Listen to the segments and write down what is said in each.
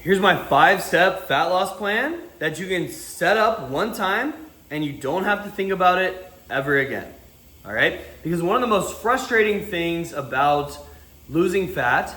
Here's my 5-step fat loss plan that you can set up one time and you don't have to think about it ever again. All right? Because one of the most frustrating things about losing fat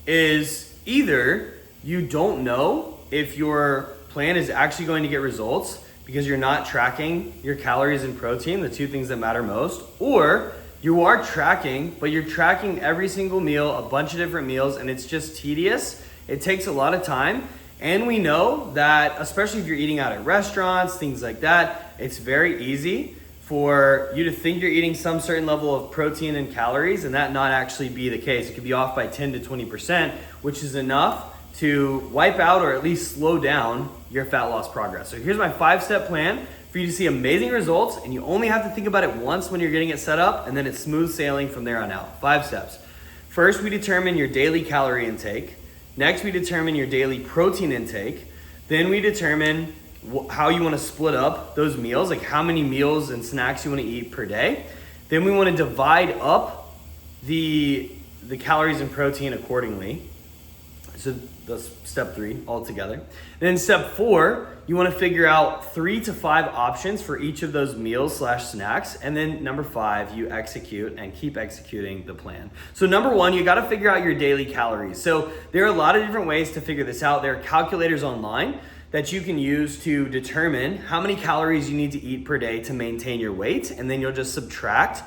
is either you don't know if your plan is actually going to get results because you're not tracking your calories and protein, the two things that matter most, or you are tracking, but you're tracking every single meal, a bunch of different meals, and it's just tedious. It takes a lot of time. And we know that, especially if you're eating out at restaurants, things like that, it's very easy for you to think you're eating some certain level of protein and calories and that not actually be the case. It could be off by 10 to 20%, which is enough to wipe out or at least slow down your fat loss progress. So here's my 5-step plan for you to see amazing results, and you only have to think about it once when you're getting it set up, and then it's smooth sailing from there on out. 5 steps. First, we determine your daily calorie intake. Next, we determine your daily protein intake. Then we determine how you want to split up those meals, like how many meals and snacks you want to eat per day. Then we want to divide up the calories and protein accordingly. So that's step 3 altogether. Then step 4, you want to figure out 3 to 5 options for each of those meals / snacks. And then number 5, you execute and keep executing the plan. So number 1, you got to figure out your daily calories. So there are a lot of different ways to figure this out. There are calculators online that you can use to determine how many calories you need to eat per day to maintain your weight. And then you'll just subtract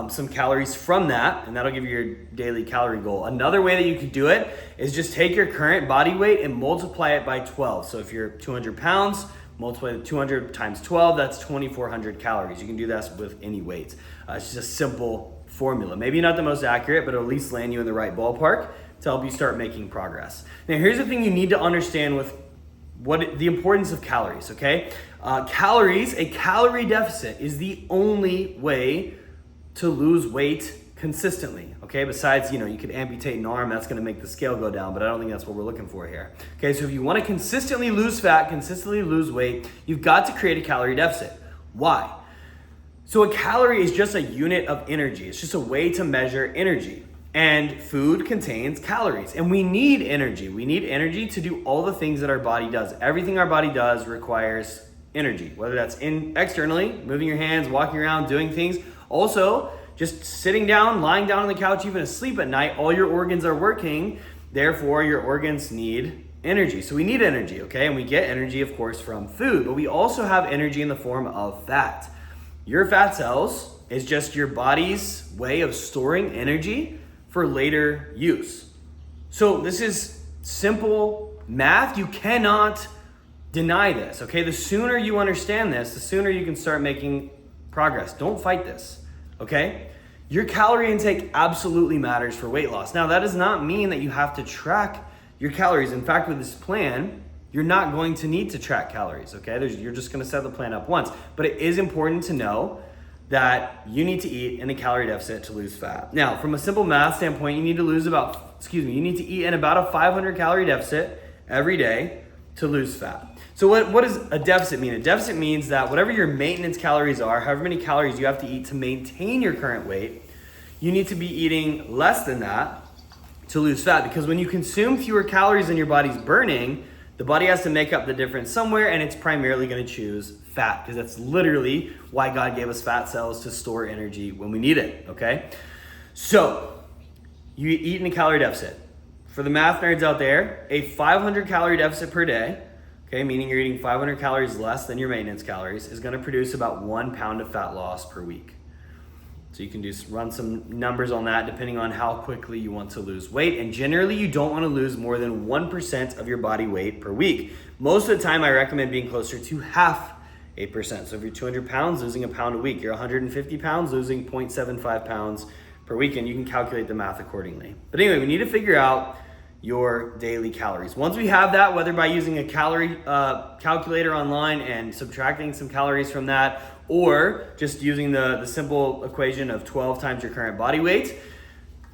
some calories from that, and that'll give you your daily calorie goal. Another way that you could do it is just take your current body weight and multiply it by 12. So if you're 200 pounds, multiply 200 times 12, that's 2,400 calories. You can do that with any weight. It's just a simple formula. Maybe not the most accurate, but it'll at least land you in the right ballpark to help you start making progress. Now, here's the thing you need to understand with the importance of calories, okay? A calorie deficit is the only way to lose weight consistently, okay? Besides, you could amputate an arm, that's gonna make the scale go down, but I don't think that's what we're looking for here. Okay, so if you wanna consistently lose fat, consistently lose weight, you've got to create a calorie deficit. Why? So a calorie is just a unit of energy. It's just a way to measure energy. And food contains calories, and we need energy. We need energy to do all the things that our body does. Everything our body does requires energy, whether that's externally, moving your hands, walking around, doing things. Also, just sitting down, lying down on the couch, even asleep at night, all your organs are working. Therefore, your organs need energy. So we need energy, okay? And we get energy, of course, from food, but we also have energy in the form of fat. Your fat cells is just your body's way of storing energy for later use. So this is simple math. You cannot deny this, okay? The sooner you understand this, the sooner you can start making progress. Don't fight this, okay? Your calorie intake absolutely matters for weight loss. Now, that does not mean that you have to track your calories. In fact, with this plan, you're not going to need to track calories, okay? You're just gonna set the plan up once. But it is important to know that you need to eat in a calorie deficit to lose fat. Now, from a simple math standpoint, you need to eat in about a 500 calorie deficit every day to lose fat. So what does a deficit mean? A deficit means that whatever your maintenance calories are, however many calories you have to eat to maintain your current weight, you need to be eating less than that to lose fat. Because when you consume fewer calories than your body's burning, the body has to make up the difference somewhere, and it's primarily going to choose fat, because that's literally why God gave us fat cells, to store energy when we need it, okay? So you eat in a calorie deficit. For the math nerds out there, a 500 calorie deficit per day, okay, meaning you're eating 500 calories less than your maintenance calories, is going to produce about 1 pound of fat loss per week. So you can run some numbers on that depending on how quickly you want to lose weight. And generally, you don't want to lose more than 1% of your body weight per week. Most of the time, I recommend being closer to 0.5%. So if you're 200 pounds, losing a pound a week. You're 150 pounds, losing 0.75 pounds per week. And you can calculate the math accordingly. But anyway, we need to figure out your daily calories. Once we have that, whether by using a calorie calculator online and subtracting some calories from that, or just using the simple equation of 12 times your current body weight,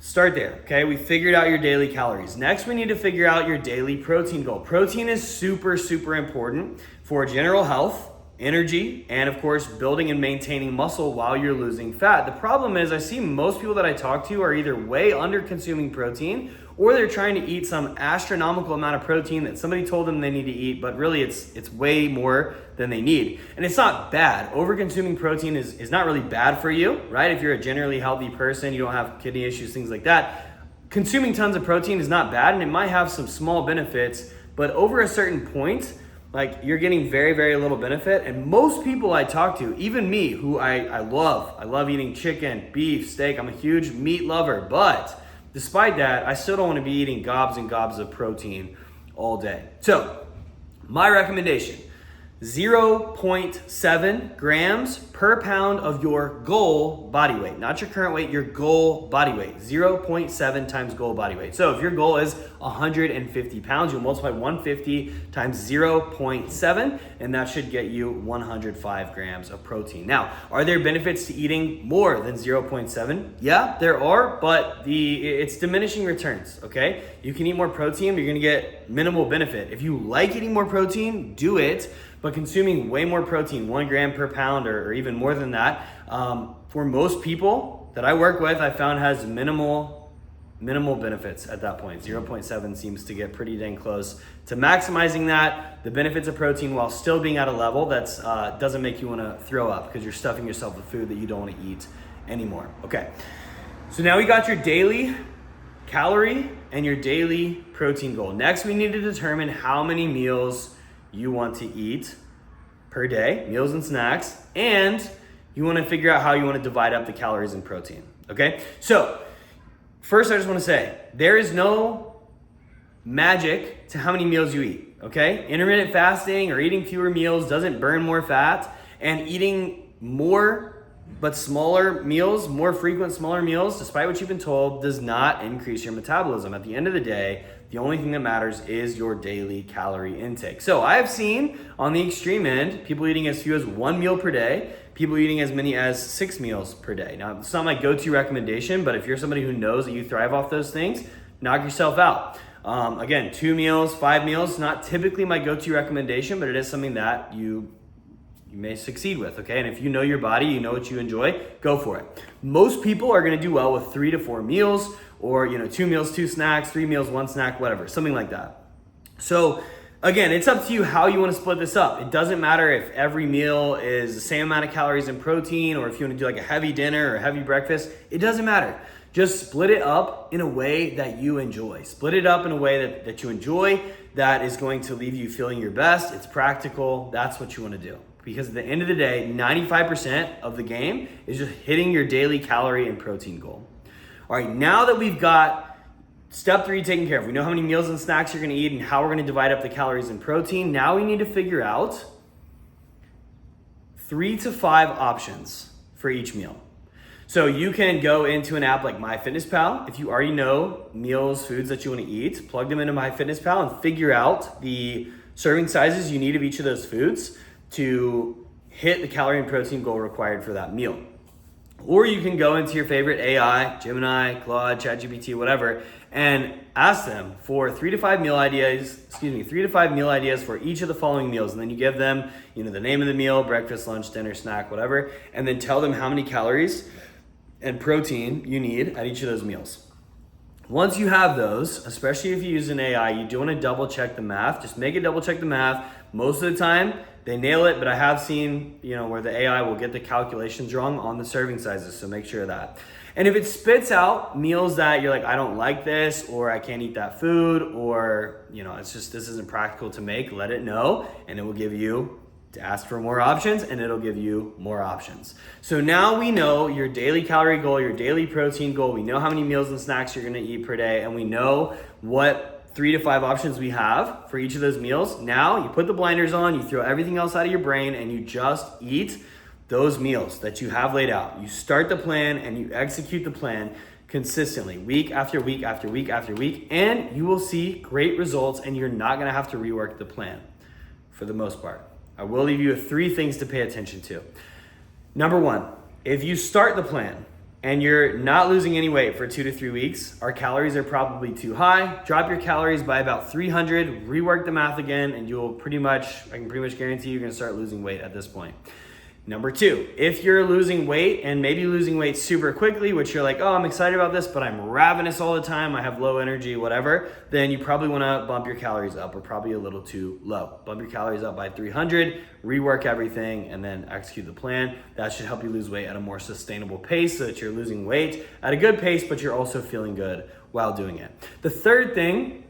start there, okay? We figured out your daily calories. Next, we need to figure out your daily protein goal. Protein is super, super important for general health, energy, and of course, building and maintaining muscle while you're losing fat. The problem is I see most people that I talk to are either way under consuming protein or they're trying to eat some astronomical amount of protein that somebody told them they need to eat, but really it's way more than they need. And it's not bad. Over consuming protein is not really bad for you, right? If you're a generally healthy person, you don't have kidney issues, things like that, consuming tons of protein is not bad, and it might have some small benefits, but over a certain point, like you're getting very, very little benefit. And most people I talk to, even me, who I love eating chicken, beef, steak. I'm a huge meat lover, but despite that, I still don't want to be eating gobs and gobs of protein all day. So my recommendation, 0.7 grams per pound of your goal body weight, not your current weight, your goal body weight, 0.7 times goal body weight. So if your goal is 150 pounds, you'll multiply 150 times 0.7, and that should get you 105 grams of protein. Now, are there benefits to eating more than 0.7? Yeah, there are, but it's diminishing returns, okay? You can eat more protein, but you're gonna get minimal benefit. If you like eating more protein, do it. But consuming way more protein, 1 gram per pound or even more than that, for most people that I work with, I found has minimal benefits at that point. 0.7 seems to get pretty dang close to maximizing the benefits of protein while still being at a level that's doesn't make you want to throw up because you're stuffing yourself with food that you don't want to eat anymore. Okay, so now we got your daily calorie and your daily protein goal. Next, we need to determine how many meals you want to eat per day, meals and snacks, and you want to figure out how you want to divide up the calories and protein, okay? So first, I just want to say, there is no magic to how many meals you eat, okay? Intermittent fasting or eating fewer meals doesn't burn more fat, and eating more but smaller meals, more frequent smaller meals, despite what you've been told, does not increase your metabolism. At the end of the day, the only thing that matters is your daily calorie intake. So I have seen on the extreme end, people eating as few as 1 meal per day, people eating as many as 6 meals per day. Now, it's not my go-to recommendation, but if you're somebody who knows that you thrive off those things, knock yourself out. Again, 2 meals, 5 meals, not typically my go-to recommendation, but it is something that you may succeed with, okay? And if you know your body, you know what you enjoy, go for it. Most people are gonna do well with 3 to 4 meals, or 2 meals, 2 snacks, 3 meals, 1 snack, whatever, something like that. So again, it's up to you how you wanna split this up. It doesn't matter if every meal is the same amount of calories and protein, or if you wanna do like a heavy dinner or a heavy breakfast, it doesn't matter. Just split it up in a way that you enjoy. Split it up in a way that you enjoy, that is going to leave you feeling your best. It's practical, that's what you wanna do. Because at the end of the day, 95% of the game is just hitting your daily calorie and protein goal. All right, now that we've got step 3 taken care of, we know how many meals and snacks you're gonna eat and how we're gonna divide up the calories and protein, now we need to figure out 3 to 5 options for each meal. So you can go into an app like MyFitnessPal. If you already know meals, foods that you wanna eat, plug them into MyFitnessPal and figure out the serving sizes you need of each of those foods to hit the calorie and protein goal required for that meal. Or you can go into your favorite AI, Gemini, Claude, ChatGPT, whatever, and ask them for 3 to 5 meal ideas, 3 to 5 meal ideas for each of the following meals. And then you give them, the name of the meal, breakfast, lunch, dinner, snack, whatever, and then tell them how many calories and protein you need at each of those meals. Once you have those, especially if you use an AI, you do want to double check the math. Just make it double check the math. Most of the time, they nail it, but I have seen, where the AI will get the calculations wrong on the serving sizes, so make sure of that. And if it spits out meals that you're like, I don't like this, or I can't eat that food, or, this isn't practical to make, let it know, and it will give you to ask for more options, and it'll give you more options. So now we know your daily calorie goal, your daily protein goal, we know how many meals and snacks you're gonna eat per day, and we know what 3 to 5 options we have for each of those meals. Now you put the blinders on, you throw everything else out of your brain, and you just eat those meals that you have laid out. You start the plan and you execute the plan consistently, week after week after week after week, and you will see great results, and you're not gonna have to rework the plan for the most part. I will leave you with 3 things to pay attention to. Number 1, if you start the plan and you're not losing any weight for 2 to 3 weeks, our calories are probably too high. Drop your calories by about 300, rework the math again, and I can pretty much guarantee you're gonna start losing weight at this point. Number 2, if you're losing weight and maybe losing weight super quickly, which you're like, oh, I'm excited about this, but I'm ravenous all the time, I have low energy, whatever, then you probably wanna bump your calories up, or probably a little too low. Bump your calories up by 300, rework everything, and then execute the plan. That should help you lose weight at a more sustainable pace so that you're losing weight at a good pace, but you're also feeling good while doing it. The third thing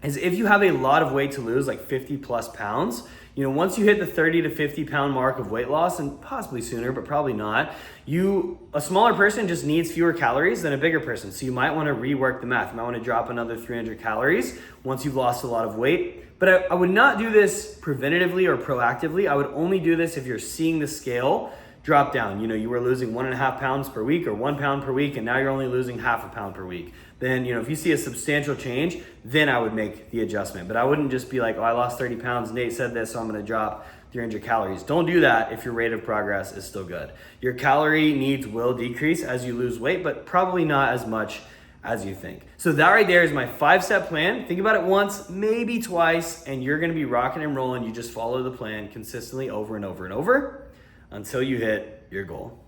is if you have a lot of weight to lose, like 50 plus pounds, once you hit the 30 to 50 pound mark of weight loss, and possibly sooner, but probably not, a smaller person just needs fewer calories than a bigger person. So you might want to rework the math. You might want to drop another 300 calories once you've lost a lot of weight. But I would not do this preventatively or proactively. I would only do this if you're seeing the scale drop down. You were losing 1.5 pounds per week or 1 pound per week, and now you're only losing half a pound per week. Then, if you see a substantial change, then I would make the adjustment. But I wouldn't just be like, oh, I lost 30 pounds, Nate said this, so I'm gonna drop 300 calories. Don't do that if your rate of progress is still good. Your calorie needs will decrease as you lose weight, but probably not as much as you think. So that right there is my 5-step plan. Think about it once, maybe twice, and you're gonna be rocking and rolling. You just follow the plan consistently over and over and over until you hit your goal.